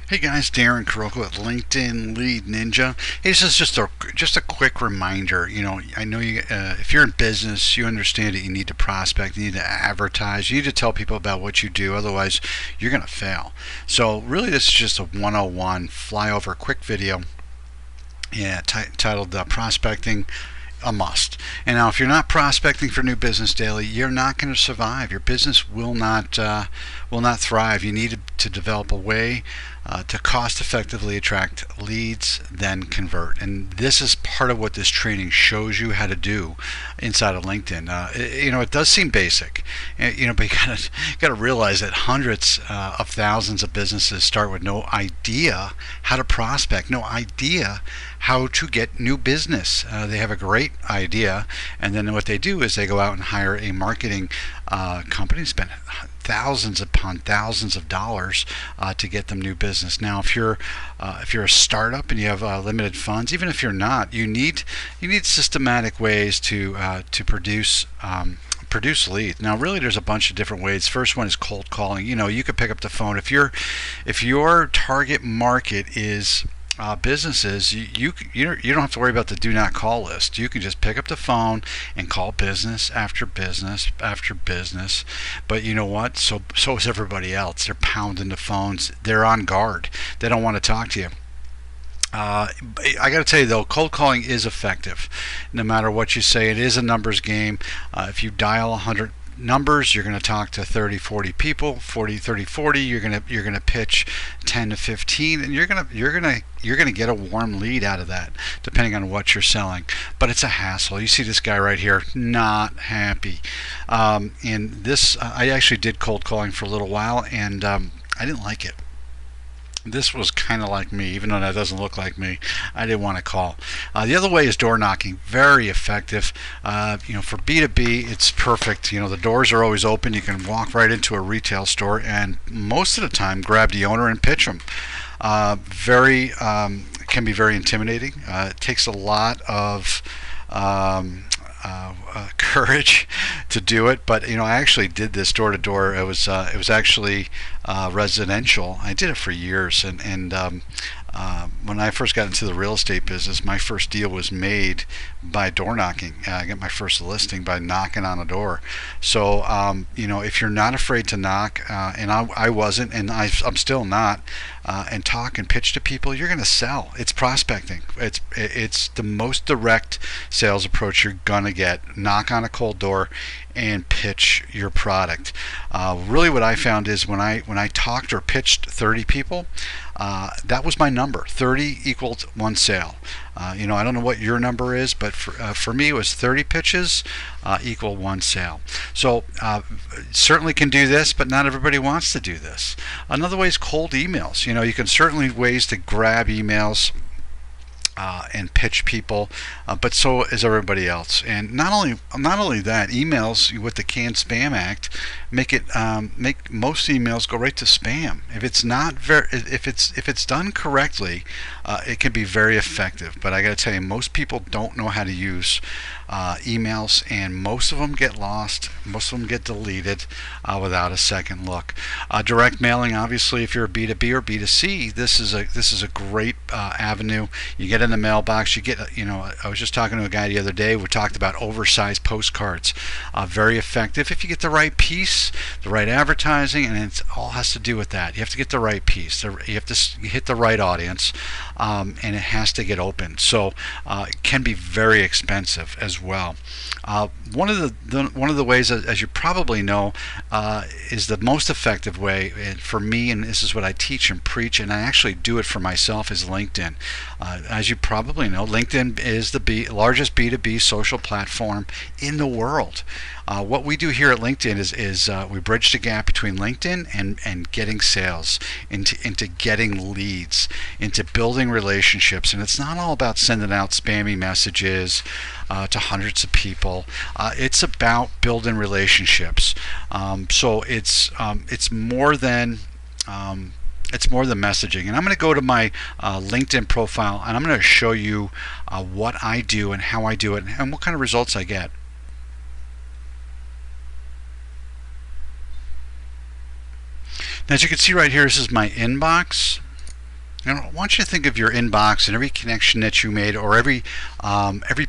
Hey guys, Darren Kuroko at LinkedIn Lead Ninja. Hey, this is just a quick reminder. I know you if you're in business, you understand that you need to prospect, you need to advertise, you need to tell people about what you do. Otherwise, you're going to fail. So really, this is just a 101 flyover quick video. Yeah, titled "Prospecting a Must." And now, if you're not prospecting for new business daily, you're not going to survive. Your business will not thrive. You need to develop a way to cost effectively attract leads, then convert. And this is part of what this training shows you how to do inside of LinkedIn. It does seem basic, but you got to realize that hundreds of thousands of businesses start with no idea how to prospect, no idea how to get new business. They have a great idea, and then what they do is they go out and hire a marketing company, spend thousands upon thousands of dollars to get them new business. Now, if you're a startup and you have limited funds, even if you're not, you need systematic ways to produce leads. Now, really, there's a bunch of different ways. First one is cold calling. You could pick up the phone if your target market is businesses. You don't have to worry about the do not call list. You can just pick up the phone and call business after business after business. But you know what? So is everybody else. They're pounding the phones. They're on guard. They don't want to talk to you. I got to tell you though, cold calling is effective. No matter what you say, it is a numbers game. If you dial 100 numbers, you're going to talk to 30 40 people, 40 30 40. You're going to pitch 10 to 15, and you're going to get a warm lead out of that, depending on what you're selling. But it's a hassle. You see this guy right here, not happy. And this I actually did cold calling for a little while, and I didn't like it. This was kind of like me, even though that doesn't look like me. I didn't want to call. The other way is door knocking, very effective. For B2B, it's perfect. The doors are always open. You can walk right into a retail store and most of the time grab the owner and pitch them. Very can be very intimidating. It takes a lot of courage to do it, but I actually did this door to door. It was actually residential. I did it for years, and when I first got into the real estate business, my first deal was made by door knocking. I got my first listing by knocking on a door. So if you're not afraid to knock, and I wasn't, and I'm still not, and talk and pitch to people, you're going to sell. It's prospecting. It's the most direct sales approach you're gonna get. Knock on a cold door and pitch your product. Really, what I found is when I talked or pitched 30 people, that was my number. 30 equals one sale. I don't know what your number is, but for me, it was 30 pitches equal one sale. So certainly can do this, but not everybody wants to do this. Another way is cold emails. You can certainly ways to grab emails and pitch people, but so is everybody else. And not only that, emails with the Canned Spam Act make most emails go right to spam. If it's done correctly, it can be very effective. But I got to tell you, most people don't know how to use emails, and most of them get lost. Most of them get deleted without a second look. Direct mailing, obviously, if you're a B2B or B2C, this is a great avenue. You get in the mailbox. You get I was just talking to a guy the other day. We talked about oversized postcards. Very effective if you get the right piece, the right advertising, and it all has to do with that. You have to get the right piece. You have to hit the right audience, and it has to get open. So it can be very expensive as well. One of the ways, as you probably know, is the most effective way for me, and this is what I teach and preach, and I actually do it for myself, is LinkedIn. As you probably know, LinkedIn is the largest B2B social platform in the world. What we do here at LinkedIn is we bridge the gap between LinkedIn and getting sales, into getting leads, into building relationships. And it's not all about sending out spammy messages to hundreds of people. It's about building relationships. So it's more than messaging. And I'm going to go to my LinkedIn profile, and I'm going to show you what I do and how I do it and what kind of results I get. Now, as you can see right here, this is my inbox. I want you to think of your inbox and every connection that you made, or every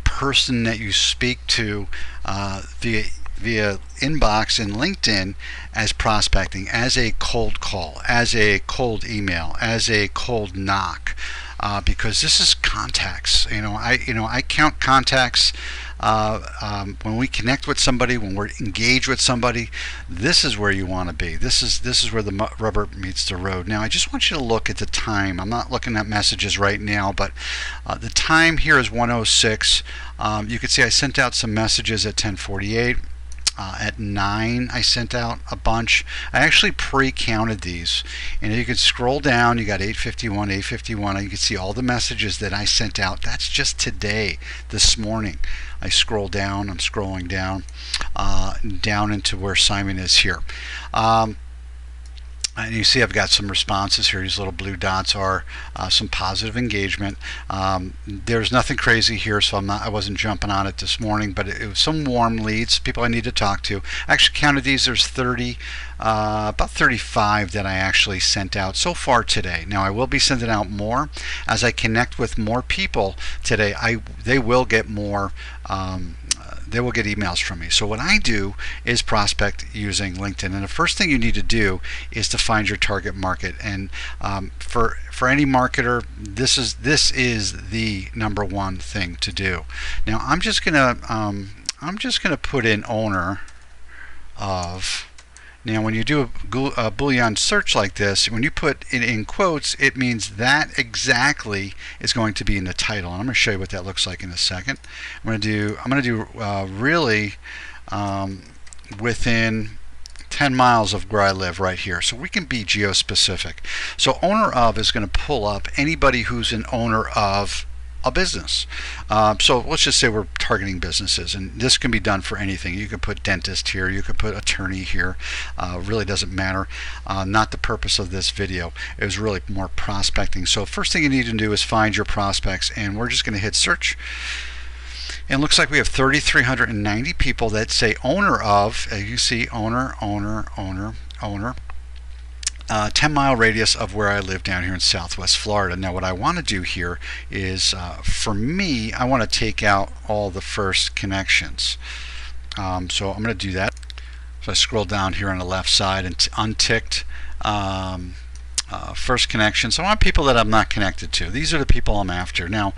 person that you speak to via inbox in LinkedIn, as prospecting, as a cold call, as a cold email, as a cold knock. Because this is contacts. I count contacts. When we connect with somebody, when we're engaged with somebody, this is where you want to be. This is where the rubber meets the road. Now, I just want you to look at the time. I'm not looking at messages right now, but the time here is 1:06. You can see I sent out some messages at 10:48. At 9 I sent out a bunch. I actually pre-counted these, and you can scroll down. You got 8:51, 8:51. You can see all the messages that I sent out. That's just today, this morning. I scroll down. I'm scrolling down down into where Simon is here. And you see I've got some responses here. These little blue dots are some positive engagement. There's nothing crazy here, so I wasn't jumping on it this morning, but it was some warm leads, people I need to talk to. I actually counted these. There's 30, about 35 that I actually sent out so far today. Now I will be sending out more as I connect with more people today. They will get more. They will get emails from me. So what I do is prospect using LinkedIn, and the first thing you need to do is to find your target market. And for any marketer, this is the number one thing to do. Now I'm just gonna put in owner of. Now, when you do a Boolean search like this, when you put it in quotes, it means that exactly is going to be in the title. And I'm going to show you what that looks like in a second. I'm going to do really within 10 miles of where I live right here. So we can be geo-specific. So owner of is going to pull up anybody who's an owner of a business. So let's just say we're targeting businesses, and this can be done for anything. You can put dentist here, you could put attorney here, really doesn't matter. Not the purpose of this video. It was really more prospecting. So first thing you need to do is find your prospects, and we're just going to hit search. And it looks like we have 3,390 people that say owner of, as you see, owner. 10-mile radius of where I live down here in Southwest Florida. Now what I want to do here is, for me, I want to take out all the first connections. So I'm going to do that. So I scroll down here on the left side and unticked first connection. So I want people that I'm not connected to. These are the people I'm after. Now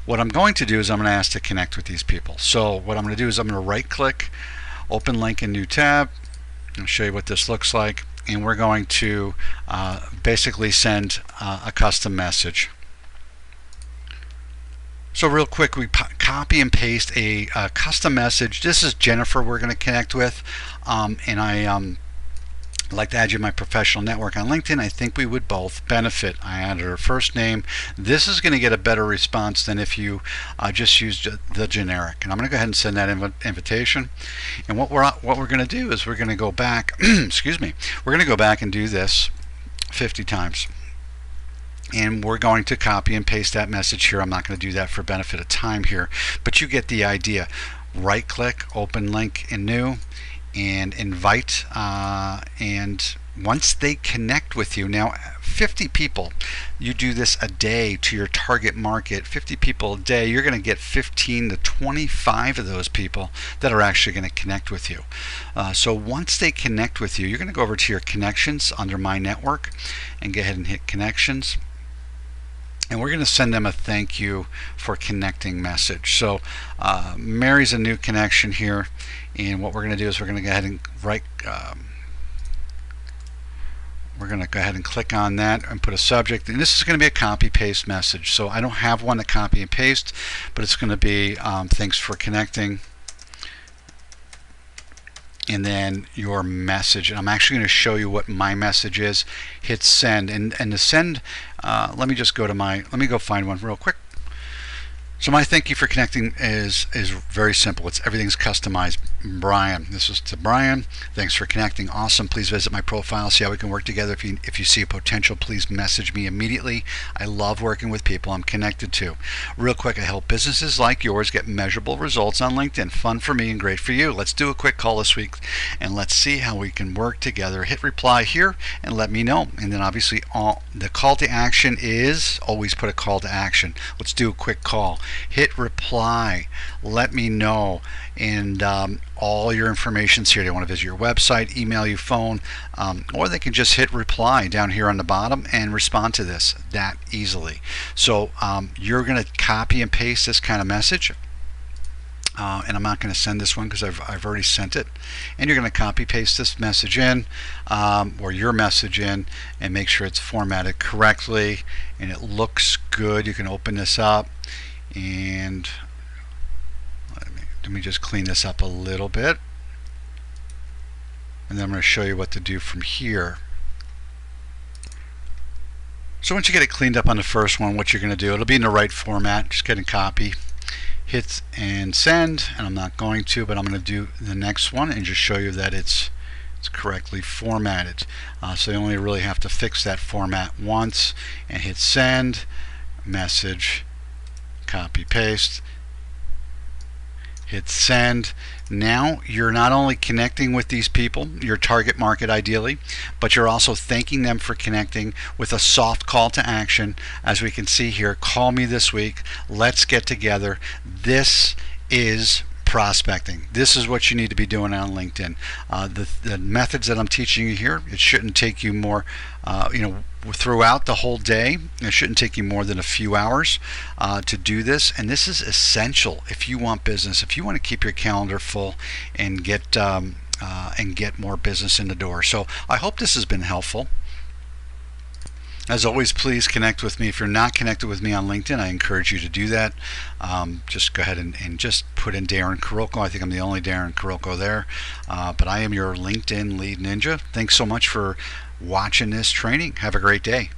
what I'm going to do is I'm going to ask to connect with these people. So what I'm going to do is I'm going to right click, open link in new tab. I'll show you what this looks like. And we're going to basically send a custom message. So real quick, we copy and paste a custom message. This is Jennifer we're going to connect with, and I'd like to add you to my professional network on LinkedIn. I think we would both benefit. I added her first name. This is going to get a better response than if you just used the generic. And I'm going to go ahead and send that invitation. And what we're going to do is we're going to go back. Excuse me. We're going to go back and do this 50 times. And we're going to copy and paste that message here. I'm not going to do that for benefit of time here, but you get the idea. Right click, open link in new, and invite, and once they connect with you, now 50 people, you do this a day to your target market, 50 people a day, you're going to get 15 to 25 of those people that are actually going to connect with you. So once they connect with you, you're going to go over to your connections under my network and go ahead and hit connections. And we're going to send them a thank you for connecting message. So Mary's a new connection here, and what we're going to do is we're going to go ahead and we're going to go ahead and click on that and put a subject, and this is going to be a copy paste message. So I don't have one to copy and paste, but it's going to be thanks for connecting, and then your message. And I'm actually going to show you what my message is. Hit send, and to send, let me just go to let me go find one real quick. So my thank you for connecting is very simple. Everything's customized. Brian, this is to Brian. Thanks for connecting. Awesome. Please visit my profile. See how we can work together. If you see a potential, please message me immediately. I love working with people I'm connected to. Real quick, I help businesses like yours get measurable results on LinkedIn. Fun for me and great for you. Let's do a quick call this week and let's see how we can work together. Hit reply here and let me know. And then obviously the call to action is always put a call to action. Let's do a quick call. Hit reply, let me know, and all your information's here. They want to visit your website, email you, phone, or they can just hit reply down here on the bottom and respond to this that easily. So you're going to copy and paste this kind of message. And I'm not going to send this one because I've already sent it. And you're going to copy paste this message in, or your message in, and make sure it's formatted correctly and it looks good. You can open this up and let me just clean this up a little bit, and then I'm going to show you what to do from here. So once you get it cleaned up on the first one, what you're going to do, it'll be in the right format. Just get a copy, hit and send, and I'm not going to, but I'm going to do the next one and just show you that it's correctly formatted. So you only really have to fix that format once and hit send, message, copy paste, hit send. Now you're not only connecting with these people, your target market ideally, but you're also thanking them for connecting with a soft call to action. As we can see here, call me this week, let's get together. This is prospecting. This is what you need to be doing on LinkedIn. The methods that I'm teaching you here, it shouldn't take you more, throughout the whole day. It shouldn't take you more than a few hours to do this, and this is essential if you want business, if you want to keep your calendar full and get more business in the door. So I hope this has been helpful. As always, please connect with me. If you're not connected with me on LinkedIn, I encourage you to do that. Just go ahead and just put in Darren Carolco. I think I'm the only Darren Carolco there. But I am your LinkedIn Lead Ninja. Thanks so much for watching this training. Have a great day.